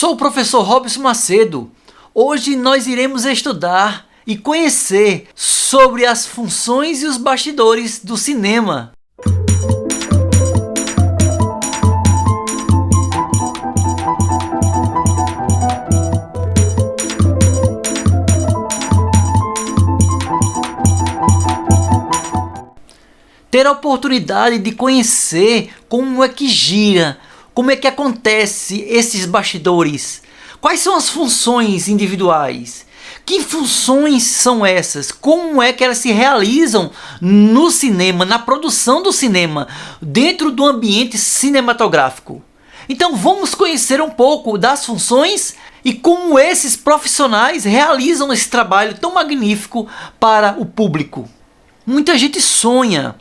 Sou o professor Robson Macedo. Hoje nós iremos estudar e conhecer sobre as funções e os bastidores do cinema. Ter a oportunidade de conhecer como é que gira, como é que acontece esses bastidores, quais são as funções individuais, que funções são essas, como é que elas se realizam no cinema, na produção do cinema, dentro do ambiente cinematográfico. Então vamos conhecer um pouco das funções e como esses profissionais realizam esse trabalho tão magnífico para o público. Muita gente sonha,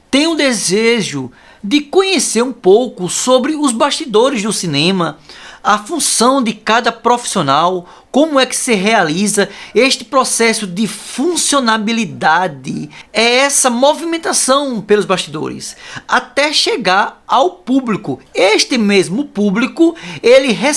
tem o desejo de conhecer um pouco sobre os bastidores do cinema, a função de cada profissional, como é que se realiza este processo de funcionabilidade, é essa movimentação pelos bastidores, até chegar ao público. Este mesmo público, ele é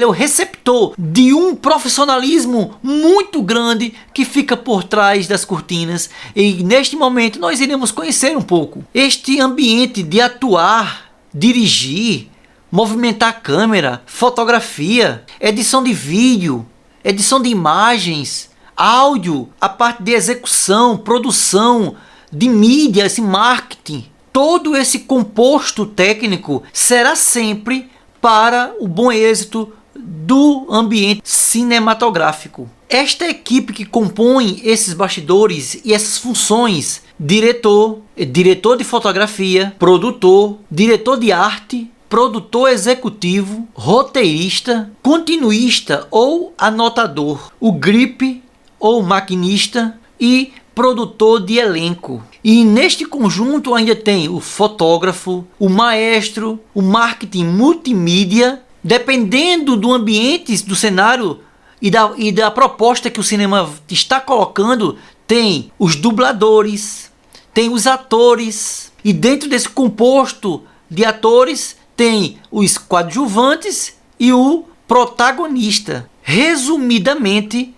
o receptor de um profissionalismo muito grande que fica por trás das cortinas, e neste momento nós iremos conhecer um pouco este ambiente de atuar, dirigir, movimentar a câmera, fotografia, edição de vídeo, edição de imagens, áudio, a parte de execução, produção, de mídias e marketing. Todo esse composto técnico será sempre para o bom êxito do ambiente cinematográfico. Esta equipe que compõe esses bastidores e essas funções, diretor de fotografia, produtor, diretor de arte, produtor executivo, roteirista, continuista ou anotador, o grip ou maquinista e produtor de elenco. E neste conjunto ainda tem o fotógrafo, o maestro, o marketing multimídia, dependendo do ambiente, do cenário e da proposta que o cinema está colocando, tem os dubladores, tem os atores, e dentro desse composto de atores tem os coadjuvantes e o protagonista. Resumidamente,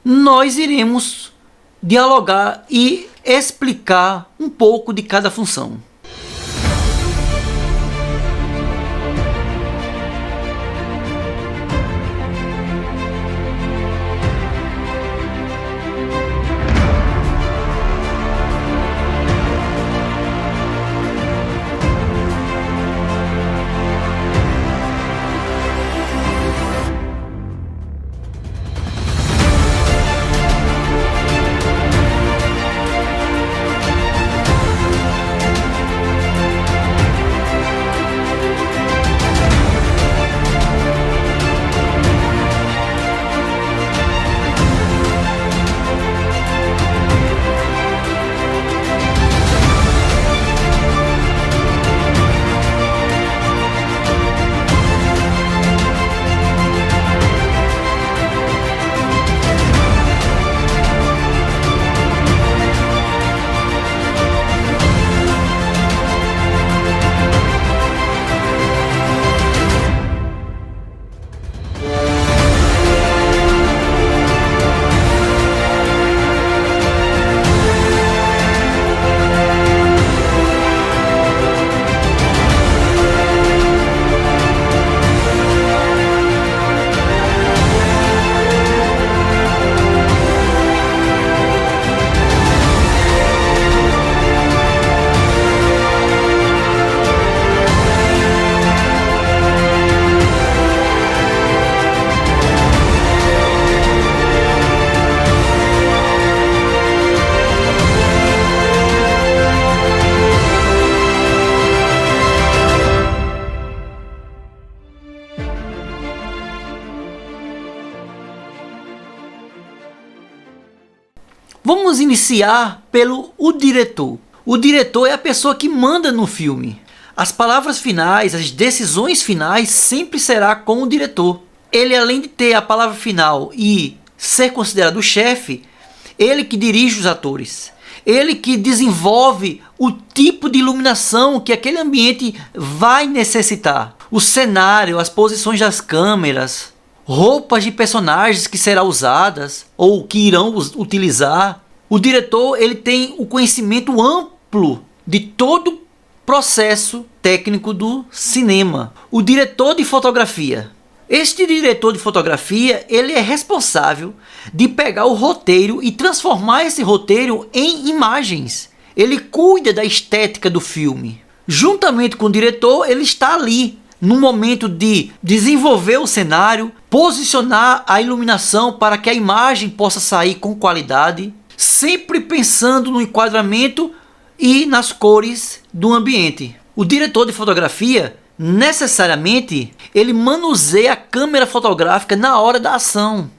nós iremos dialogar e explicar um pouco de cada função. Vamos iniciar pelo diretor. O diretor é a pessoa que manda no filme. As palavras finais, as decisões finais sempre será com o diretor. Ele, além de ter a palavra final e ser considerado o chefe, ele que dirige os atores. Ele que desenvolve o tipo de iluminação que aquele ambiente vai necessitar. o cenário, as posições das câmeras, roupas de personagens que serão usadas ou que irão utilizar. O diretor ele tem o conhecimento amplo de todo o processo técnico do cinema. O diretor de fotografia. Este diretor de fotografia ele é responsável de pegar o roteiro e transformar esse roteiro em imagens. Ele cuida da estética do filme. Juntamente com o diretor, ele está ali no momento de desenvolver o cenário, posicionar a iluminação para que a imagem possa sair com qualidade, sempre pensando no enquadramento e nas cores do ambiente. O diretor de fotografia, necessariamente, ele manuseia a câmera fotográfica na hora da ação.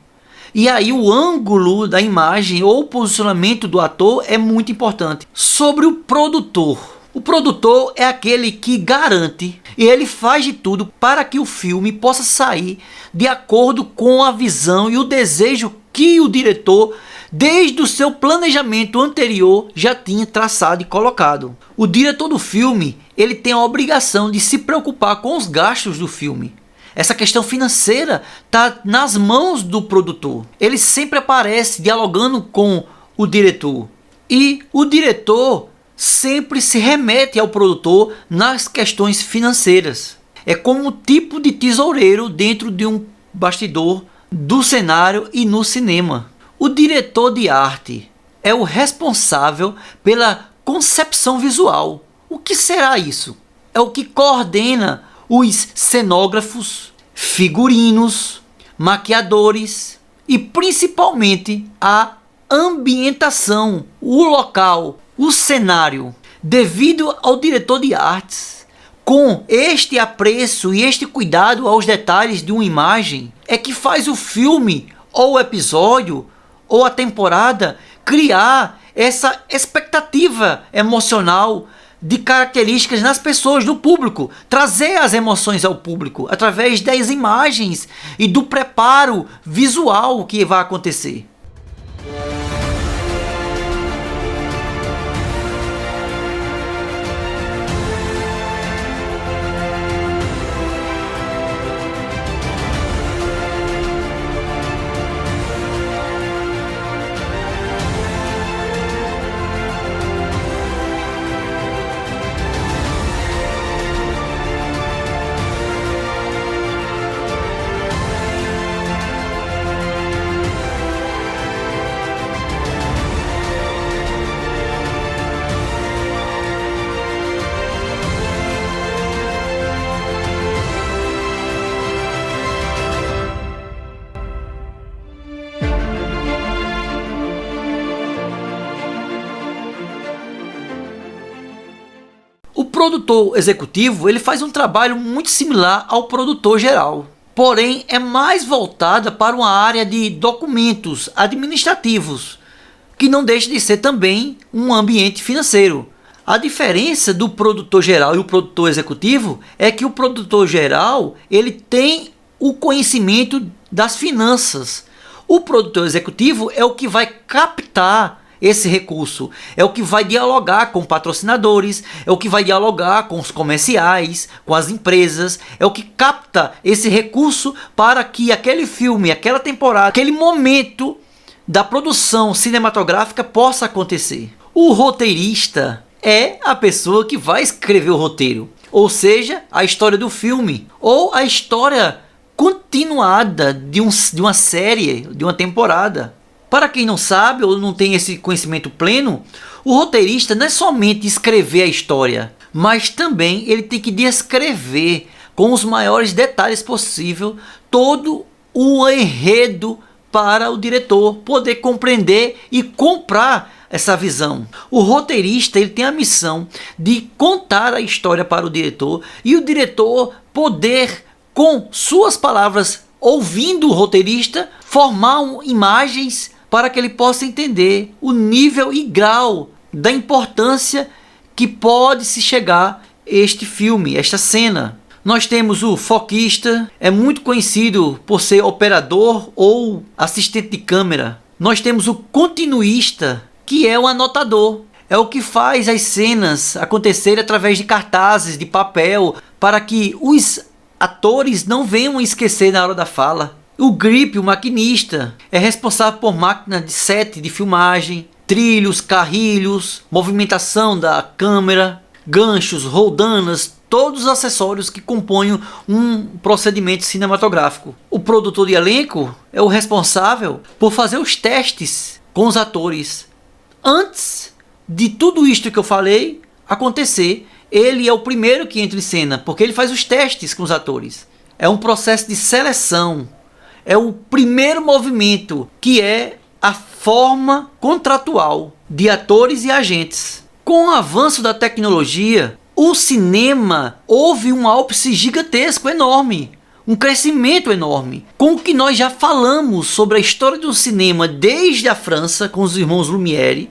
E aí o ângulo da imagem ou o posicionamento do ator é muito importante. Sobre o produtor. O produtor é aquele que garante e ele faz de tudo para que o filme possa sair de acordo com a visão e o desejo que o diretor, desde o seu planejamento anterior, já tinha traçado e colocado. O diretor do filme ele tem a obrigação de se preocupar com os gastos do filme. Essa questão financeira está nas mãos do produtor. Ele sempre aparece dialogando com o diretor. E o diretor sempre se remete ao produtor nas questões financeiras. É como um tipo de tesoureiro dentro de um bastidor do cenário e no cinema. O diretor de arte é o responsável pela concepção visual. O que será isso? É o que coordena os cenógrafos, figurinos, maquiadores e principalmente a ambientação, o local, o cenário. Devido ao diretor de artes, com este apreço e este cuidado aos detalhes de uma imagem, é que faz o filme, ou o episódio, ou a temporada, criar essa expectativa emocional de características nas pessoas, do público, trazer as emoções ao público através das imagens e do preparo visual que vai acontecer. O produtor executivo ele faz um trabalho muito similar ao produtor geral, porém é mais voltada para uma área de documentos administrativos, que não deixa de ser também um ambiente financeiro. A diferença do produtor geral e o produtor executivo é que o produtor geral ele tem o conhecimento das finanças. O produtor executivo é o que vai captar esse recurso, é o que vai dialogar com patrocinadores, é o que vai dialogar com os comerciais, com as empresas, é o que capta esse recurso para que aquele filme, aquela temporada, aquele momento da produção cinematográfica possa acontecer. O roteirista é a pessoa que vai escrever o roteiro, ou seja, a história do filme, ou a história continuada de uma série, de uma temporada. Para quem não sabe ou não tem esse conhecimento pleno, o roteirista não é somente escrever a história, mas também ele tem que descrever com os maiores detalhes possível todo o enredo para o diretor poder compreender e comprar essa visão. O roteirista ele tem a missão de contar a história para o diretor e o diretor poder, com suas palavras, ouvindo o roteirista, formar imagens para que ele possa entender o nível e grau da importância que pode se chegar este filme, esta cena. Nós temos o foquista, é muito conhecido por ser operador ou assistente de câmera. Nós temos o continuista, que é o anotador. É o que faz as cenas acontecerem através de cartazes, de papel, para que os atores não venham esquecer na hora da fala. O grip, o maquinista, é responsável por máquina de set de filmagem, trilhos, carrilhos, movimentação da câmera, ganchos, roldanas, todos os acessórios que compõem um procedimento cinematográfico. O produtor de elenco é o responsável por fazer os testes com os atores. Antes de tudo isto que eu falei acontecer, ele é o primeiro que entra em cena, porque ele faz os testes com os atores. É um processo de seleção. É o primeiro movimento, que é a forma contratual de atores e agentes. Com o avanço da tecnologia, o cinema houve um ápice gigantesco, enorme. Um crescimento enorme. Com o que nós já falamos sobre a história do cinema desde a França, com os irmãos Lumière,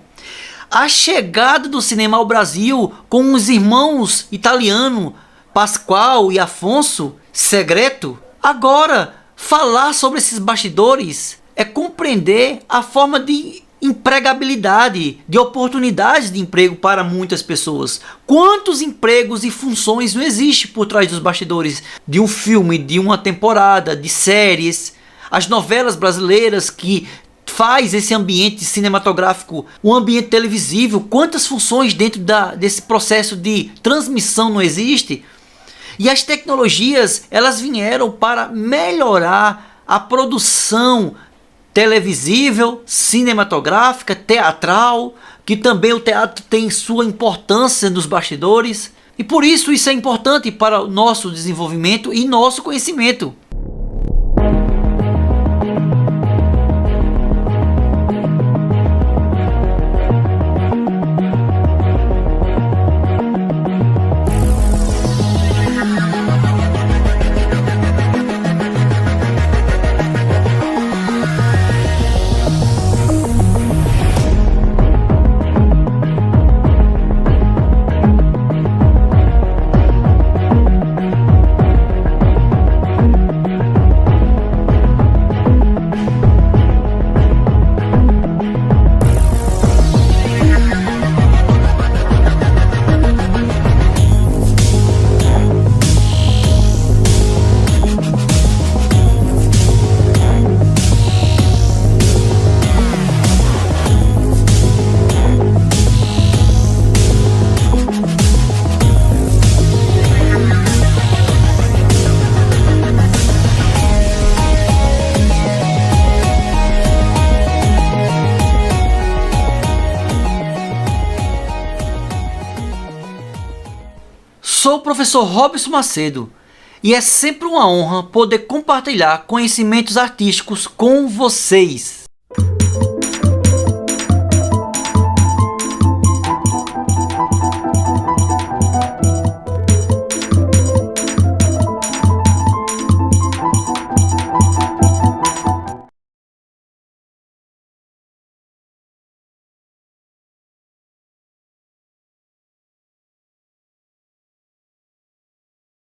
a chegada do cinema ao Brasil com os irmãos italianos Pasquale e Afonso Segreto. Agora, falar sobre esses bastidores é compreender a forma de empregabilidade, de oportunidades de emprego para muitas pessoas. Quantos empregos e funções não existem por trás dos bastidores de um filme, de uma temporada, de séries, as novelas brasileiras que faz esse ambiente cinematográfico, um ambiente televisivo, quantas funções dentro desse processo de transmissão não existe? E as tecnologias, elas vieram para melhorar a produção televisível, cinematográfica, teatral, que também o teatro tem sua importância nos bastidores. E por isso é importante para o nosso desenvolvimento e nosso conhecimento. Sou o professor Robson Macedo e é sempre uma honra poder compartilhar conhecimentos artísticos com vocês.